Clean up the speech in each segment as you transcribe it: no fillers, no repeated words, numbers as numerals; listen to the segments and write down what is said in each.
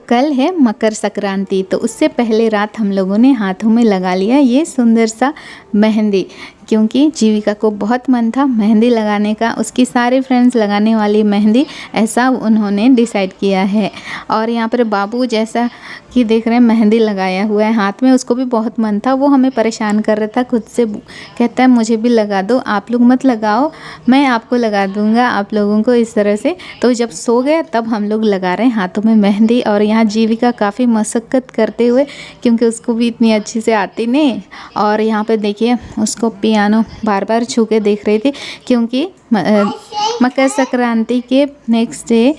कल है मकर संक्रांति, तो उससे पहले रात हम लोगों ने हाथों में लगा लिया ये सुंदर सा मेहंदी, क्योंकि जीविका को बहुत मन था मेहंदी लगाने का। उसकी सारे फ्रेंड्स लगाने वाली मेहंदी, ऐसा उन्होंने डिसाइड किया है। और यहाँ पर बाबू जैसा कि देख रहे हैं मेहंदी लगाया हुआ है हाथ में, उसको भी बहुत मन था। वो हमें परेशान कर रहा था, खुद से कहता है मुझे भी लगा दो, आप लोग मत लगाओ, मैं आपको लगा दूंगा आप लोगों को, इस तरह से। तो जब सो गया तब हम लोग लगा रहे हैं हाथों में मेहंदी। और यहाँ जीविका काफ़ी मशक्क़त करते हुए, क्योंकि उसको भी इतनी अच्छी से आती नहीं। और यहाँ पे देखिए उसको पियानो बार बार छू के देख रही थी, क्योंकि मकर संक्रांति के नेक्स्ट डे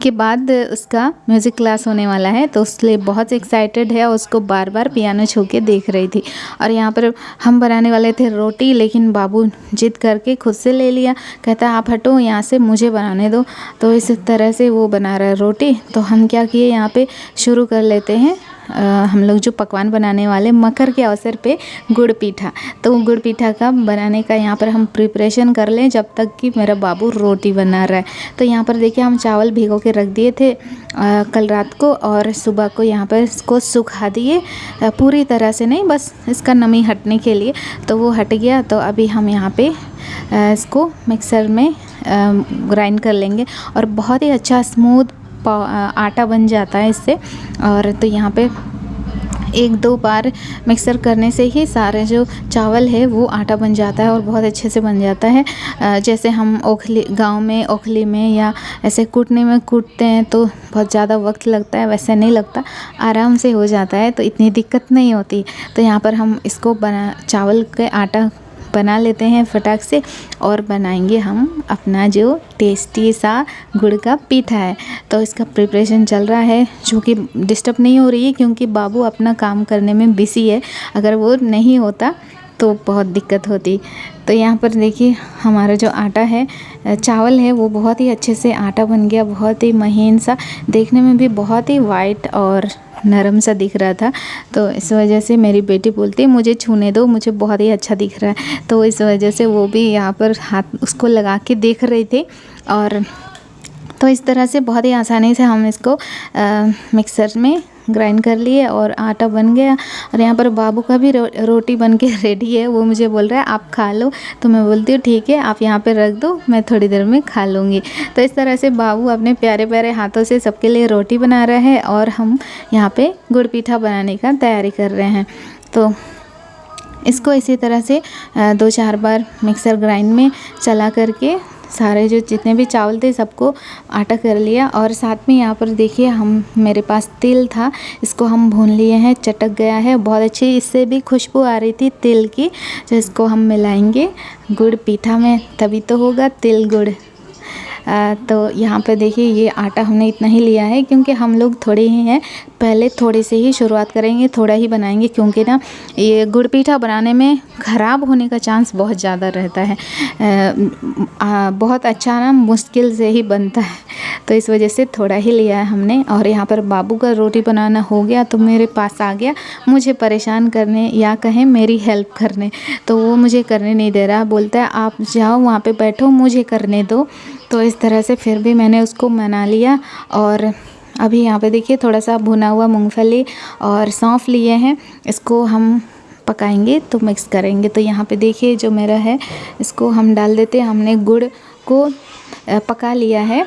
के बाद उसका म्यूज़िक क्लास होने वाला है, तो इसलिए बहुत एक्साइटेड है। उसको बार बार पियानो छू के देख रही थी। और यहाँ पर हम बनाने वाले थे रोटी, लेकिन बाबू जिद करके खुद से ले लिया। कहता है आप हटो यहाँ से, मुझे बनाने दो। तो इस तरह से वो बना रहा है रोटी। तो हम क्या किए, यहाँ पे शुरू कर लेते हैं हम लोग जो पकवान बनाने वाले मकर के अवसर पे गुड़ पीठा। तो गुड़ पीठा का बनाने का यहाँ पर हम प्रिपरेशन कर लें, जब तक कि मेरा बाबू रोटी बना रहा है। तो यहाँ पर देखिए हम चावल भिगो के रख दिए थे कल रात को, और सुबह को यहाँ पर इसको सुखा दिए, पूरी तरह से नहीं, बस इसका नमी हटने के लिए। तो वो हट गया। तो अभी हम यहाँ पे इसको मिक्सर में ग्राइंड कर लेंगे, और बहुत ही अच्छा स्मूथ आटा बन जाता है इससे। और तो यहाँ पे एक दो बार मिक्सर करने से ही सारे जो चावल है वो आटा बन जाता है, और बहुत अच्छे से बन जाता है। जैसे हम ओखली गांव में ओखली में या ऐसे कूटने में कूटते हैं तो बहुत ज़्यादा वक्त लगता है, वैसे नहीं लगता, आराम से हो जाता है, तो इतनी दिक्कत नहीं होती। तो यहाँ पर हम इसको चावल के आटा बना लेते हैं फटाक से, और बनाएंगे हम अपना जो टेस्टी सा गुड़ का पीठा है। तो इसका प्रिपरेशन चल रहा है, जो कि डिस्टर्ब नहीं हो रही है, क्योंकि बाबू अपना काम करने में बिजी है। अगर वो नहीं होता तो बहुत दिक्कत होती। तो यहाँ पर देखिए हमारा जो आटा है, चावल है, वो बहुत ही अच्छे से आटा बन गया, बहुत ही महीन सा, देखने में भी बहुत ही वाइट और नरम सा दिख रहा था। तो इस वजह से मेरी बेटी बोलती है मुझे छूने दो, मुझे बहुत ही अच्छा दिख रहा है। तो इस वजह से वो भी यहाँ पर हाथ उसको लगा के देख रही थी। और तो इस तरह से बहुत ही आसानी से हम इसको मिक्सर में ग्राइंड कर लिए, और आटा बन गया। और यहाँ पर बाबू का भी रोटी बन के रेडी है। वो मुझे बोल रहा है आप खा लो, तो मैं बोलती हूँ ठीक है आप यहाँ पे रख दो, मैं थोड़ी देर में खा लूँगी। तो इस तरह से बाबू अपने प्यारे प्यारे हाथों से सबके लिए रोटी बना रहा है, और हम यहाँ पे गुड़ पीठा बनाने का तैयारी कर रहे हैं। तो इसको इसी तरह से 2-4 बार मिक्सर ग्राइंड में चला करके सारे जो जितने भी चावल थे सबको आटा कर लिया। और साथ में यहाँ पर देखिए हम मेरे पास तिल था, इसको हम भून लिए हैं, चटक गया है, बहुत अच्छी इससे भी खुशबू आ रही थी तिल की। जो इसको हम मिलाएंगे गुड़ पीठा में, तभी तो होगा तिल गुड़। तो यहाँ पे देखिए ये आटा हमने इतना ही लिया है, क्योंकि हम लोग थोड़े ही हैं, पहले थोड़े से ही शुरुआत करेंगे, थोड़ा ही बनाएंगे, क्योंकि ना ये गुड़ पीठा बनाने में ख़राब होने का चांस बहुत ज़्यादा रहता है। बहुत अच्छा ना मुश्किल से ही बनता है, तो इस वजह से थोड़ा ही लिया है हमने। और यहाँ पर बाबू का रोटी बनाना हो गया, तो मेरे पास आ गया मुझे परेशान करने, या कहें मेरी हेल्प करने। तो वो मुझे करने नहीं दे रहा, बोलता है आप जाओ वहाँ पे बैठो, मुझे करने दो। तो इस तरह से फिर भी मैंने उसको मना लिया। और अभी यहाँ पे देखिए थोड़ा सा भुना हुआ मूंगफली और सौंफ लिए हैं, इसको हम पकाएंगे तो मिक्स करेंगे। तो यहाँ पे देखिए जो मेरा है इसको हम डाल देते हैं। हमने गुड़ को पका लिया है।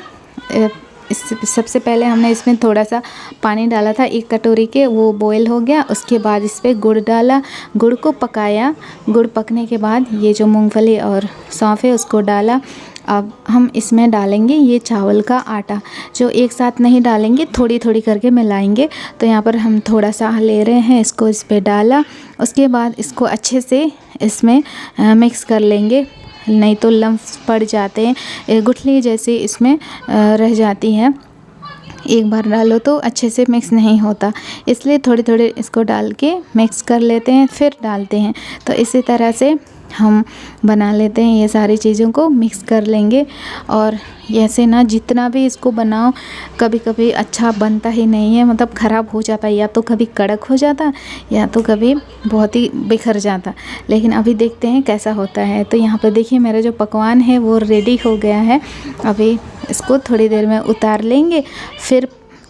सबसे पहले हमने इसमें थोड़ा सा पानी डाला था 1 कटोरी के, वो बॉयल हो गया। उसके बाद इस पर गुड़ डाला, गुड़ को पकाया। गुड़ पकने के बाद ये जो मूंगफली और सौंफ है उसको डाला। अब हम इसमें डालेंगे ये चावल का आटा, जो एक साथ नहीं डालेंगे, थोड़ी थोड़ी करके मिलाएंगे। तो यहाँ पर हम थोड़ा सा ले रहे हैं, इसको इस पर डाला। उसके बाद इसको अच्छे से इसमें मिक्स कर लेंगे, नहीं तो लम्स पड़ जाते हैं, गुठली जैसी इसमें रह जाती है। एक बार डालो तो अच्छे से मिक्स नहीं होता, इसलिए थोड़े थोड़े इसको डाल के मिक्स कर लेते हैं, फिर डालते हैं। तो इसी तरह से हम बना लेते हैं, ये सारी चीज़ों को मिक्स कर लेंगे। और ऐसे ना जितना भी इसको बनाओ, कभी कभी अच्छा बनता ही नहीं है, मतलब ख़राब हो जाता है, या तो कभी कड़क हो जाता या तो कभी बहुत ही बिखर जाता। लेकिन अभी देखते हैं कैसा होता है। तो यहाँ पर देखिए मेरा जो पकवान है वो रेडी हो गया है। अभी इसको थोड़ी देर में उतार लेंगे, फिर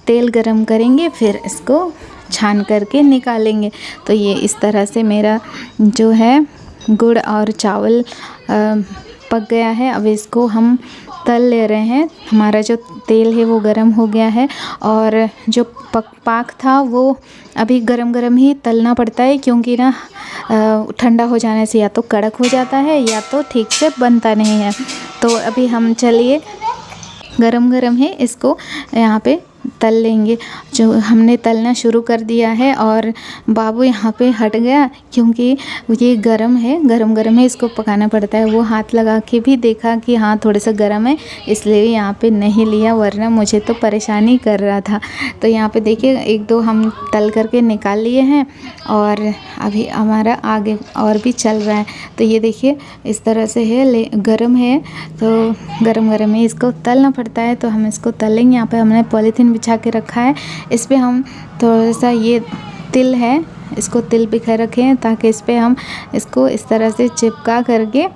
तेल गरम करेंगे, फिर इसको छान करके निकालेंगे। तो ये इस तरह से मेरा जो है गुड़ और चावल पक गया है। अब इसको हम तल ले रहे हैं। हमारा जो तेल है वो गरम हो गया है और जो पाक था वो अभी गरम गरम ही तलना पड़ता है, क्योंकि ना ठंडा हो जाने से या तो कड़क हो जाता है या तो ठीक से बनता नहीं है। तो अभी हम चलिए गरम गरम है इसको यहाँ पे तल लेंगे। जो हमने तलना शुरू कर दिया है और बाबू यहाँ पे हट गया, क्योंकि ये गरम है, इसको पकाना पड़ता है। वो हाथ लगा के भी देखा कि हाँ थोड़ा सा गरम है, इसलिए यहाँ पे नहीं लिया, वरना मुझे तो परेशानी कर रहा था। तो यहाँ पे देखिए 1-2 हम तल करके निकाल लिए हैं और अभी हमारा आगे और भी चल रहा है। तो ये देखिए इस तरह से है, गरम है तो गरम में इसको तलना पड़ता है। तो हम इसको तलेंगे। यहाँ पे हमने पॉलीथीन बिछा के रखा है। इस पे हम थोड़ा सा ये तिल है, इसको तिल बिखर रखे हैं ताकि इस पे हम इसको इस तरह से चिपका करके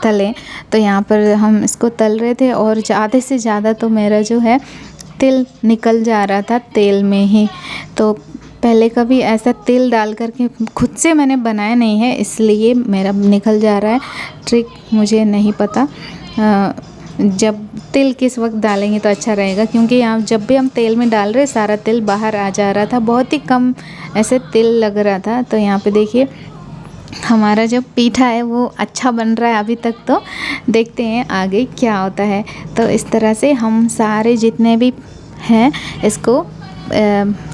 तलें। तो यहाँ पर हम इसको तल रहे थे और ज़्यादा से ज़्यादा तो मेरा जो है तिल निकल जा रहा था तेल में ही। तो पहले कभी ऐसा तिल डाल करके खुद से मैंने बनाया नहीं है, इसलिए मेरा निकल जा रहा है। ट्रिक मुझे नहीं पता जब तिल किस वक्त डालेंगे तो अच्छा रहेगा, क्योंकि यहाँ जब भी हम तेल में डाल रहे सारा तिल बाहर आ जा रहा था, बहुत ही कम ऐसे तिल लग रहा था। तो यहाँ पे देखिए हमारा जो पीठा है वो अच्छा बन रहा है अभी तक। तो देखते हैं आगे क्या होता है। तो इस तरह से हम सारे जितने भी हैं इसको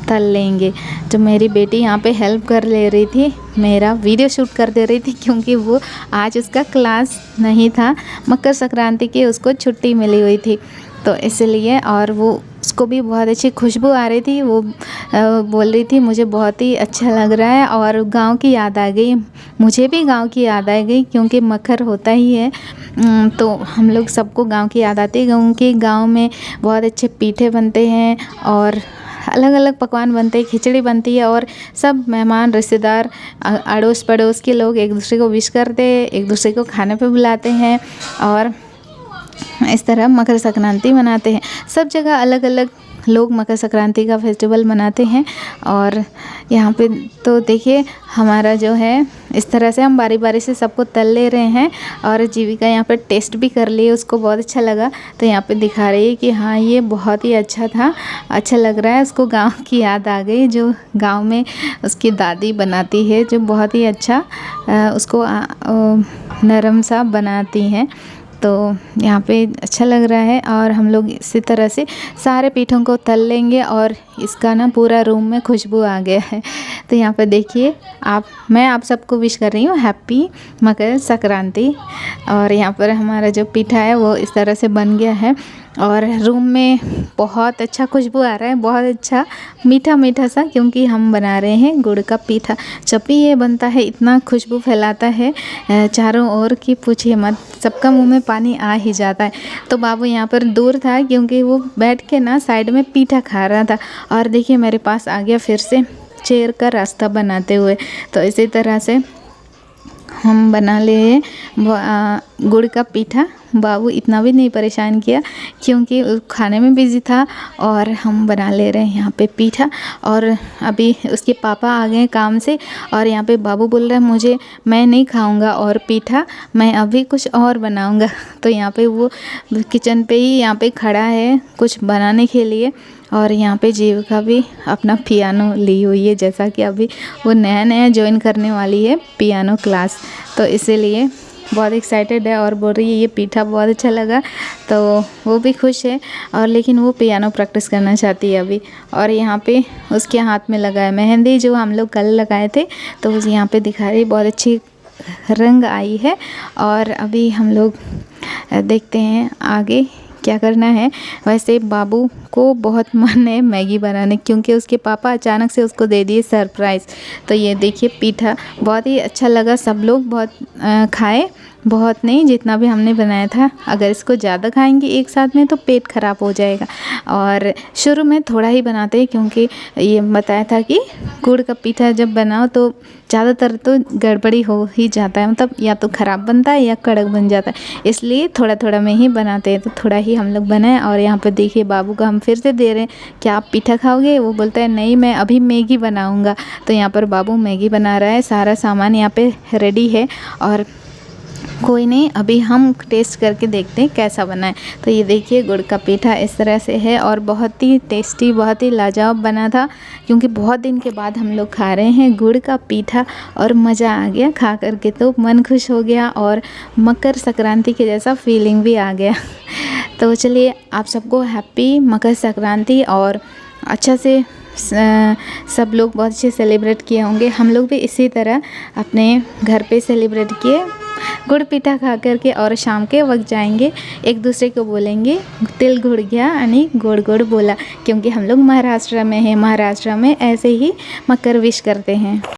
तल लेंगे। जो मेरी बेटी यहाँ पे हेल्प कर ले रही थी, मेरा वीडियो शूट कर दे रही थी, क्योंकि वो आज उसका क्लास नहीं था, मकर संक्रांति की उसको छुट्टी मिली हुई थी, तो इसलिए। और वो उसको भी बहुत अच्छी खुशबू आ रही थी। वो बोल रही थी मुझे बहुत ही अच्छा लग रहा है और गांव की याद आ गई। मुझे भी गांव की याद आ गई, क्योंकि मकर होता ही है तो हम लोग सबको गांव की याद आती है। क्योंकि गांव में बहुत अच्छे पीठे बनते हैं और अलग अलग पकवान बनते हैं, खिचड़ी बनती है और सब मेहमान रिश्तेदार अड़ोस पड़ोस के लोग एक दूसरे को विश करते हैं, एक दूसरे को खाने पे बुलाते हैं और इस तरह मकर संक्रांति मनाते हैं। सब जगह अलग अलग लोग मकर संक्रांति का फेस्टिवल मनाते हैं। और यहाँ पे तो देखिए हमारा जो है इस तरह से हम बारी बारी से सबको तल ले रहे हैं। और जीविका यहाँ पे टेस्ट भी कर ली, उसको बहुत अच्छा लगा। तो यहाँ पे दिखा रही है कि हाँ ये बहुत ही अच्छा था, अच्छा लग रहा है। उसको गांव की याद आ गई, जो गांव में उसकी दादी बनाती है, जो बहुत ही अच्छा उसको नरम सा बनाती हैं। तो यहाँ पे अच्छा लग रहा है और हम लोग इसी तरह से सारे पीठों को तल लेंगे और इसका ना पूरा रूम में खुशबू आ गया है। तो यहाँ पे देखिए मैं आप सबको विश कर रही हूँ हैप्पी मकर संक्रांति। और यहाँ पर हमारा जो पीठा है वो इस तरह से बन गया है और रूम में बहुत अच्छा खुशबू आ रहा है, बहुत अच्छा मीठा मीठा सा, क्योंकि हम बना रहे हैं गुड़ का पीठा। जब भी ये बनता है इतना खुशबू फैलाता है चारों ओर कि पूछिए मत, सबका मुंह में पानी आ ही जाता है। तो बाबू यहाँ पर दूर था, क्योंकि वो बैठ के ना साइड में पीठा खा रहा था और देखिए मेरे पास आ गया फिर से चेयर का रास्ता बनाते हुए। तो इसी तरह से हम बना लिए गुड़ का पीठा। बाबू इतना भी नहीं परेशान किया, क्योंकि खाने में बिज़ी था और हम बना ले रहे हैं यहाँ पे पीठा। और अभी उसके पापा आ गए काम से और यहाँ पे बाबू बोल रहा है मैं नहीं खाऊंगा और पीठा, मैं अभी कुछ और बनाऊंगा। तो यहाँ पे वो किचन पे ही यहाँ पे खड़ा है कुछ बनाने के लिए। और यहाँ पे जीविका भी अपना पियानो ली हुई है, जैसा कि अभी वो नया ज्वाइन करने वाली है पियानो क्लास, तो इसीलिए बहुत एक्साइटेड है और बोल रही है ये पीठा बहुत अच्छा लगा। तो वो भी खुश है और लेकिन वो पियानो प्रैक्टिस करना चाहती है अभी। और यहाँ पे उसके हाथ में लगा है मेहंदी, जो हम लोग कल लगाए थे, तो उस यहाँ पे दिखा रही बहुत अच्छी रंग आई है। और अभी हम लोग देखते हैं आगे क्या करना है। वैसे बाबू को बहुत मन है मैगी बनाने, क्योंकि उसके पापा अचानक से उसको दे दिए सरप्राइज़। तो ये देखिए पीठा बहुत ही अच्छा लगा, सब लोग बहुत खाए बहुत नहीं, जितना भी हमने बनाया था। अगर इसको ज़्यादा खाएंगे एक साथ में तो पेट ख़राब हो जाएगा। और शुरू में थोड़ा ही बनाते हैं, क्योंकि ये बताया था कि गुड़ का पीठा जब बनाओ तो ज़्यादातर तो गड़बड़ी हो ही जाता है, मतलब या तो ख़राब बनता है या कड़क बन जाता है, इसलिए थोड़ा थोड़ा में ही बनाते हैं। तो थोड़ा ही हम लोग बनाए। और यहाँ पर देखिए बाबू को हम फिर से दे रहे हैं, क्या आप पीठा खाओगे? वो बोलता है नहीं, मैं अभी मैगी बनाऊँगा। तो यहाँ पर बाबू मैगी बना रहा है, सारा सामान यहाँ पे रेडी है। और कोई नहीं, अभी हम टेस्ट करके देखते हैं कैसा बना है। तो ये देखिए गुड़ का पीठा इस तरह से है और बहुत ही टेस्टी, बहुत ही लाजवाब बना था, क्योंकि बहुत दिन के बाद हम लोग खा रहे हैं गुड़ का पीठा और मज़ा आ गया खा करके। तो मन खुश हो गया और मकर संक्रांति के जैसा फीलिंग भी आ गया। तो चलिए आप सबको हैप्पी मकर संक्रांति। और अच्छा से सब लोग बहुत अच्छे सेलिब्रेट किए होंगे। हम लोग भी इसी तरह अपने घर पे सेलिब्रेट किए गुड़ पीठा खा करके। और शाम के वक्त जाएंगे, एक दूसरे को बोलेंगे तिल गुड़ गया यानी गुड़ गुड़ बोला, क्योंकि हम लोग महाराष्ट्र में हैं। महाराष्ट्र में ऐसे ही मकर विश करते हैं।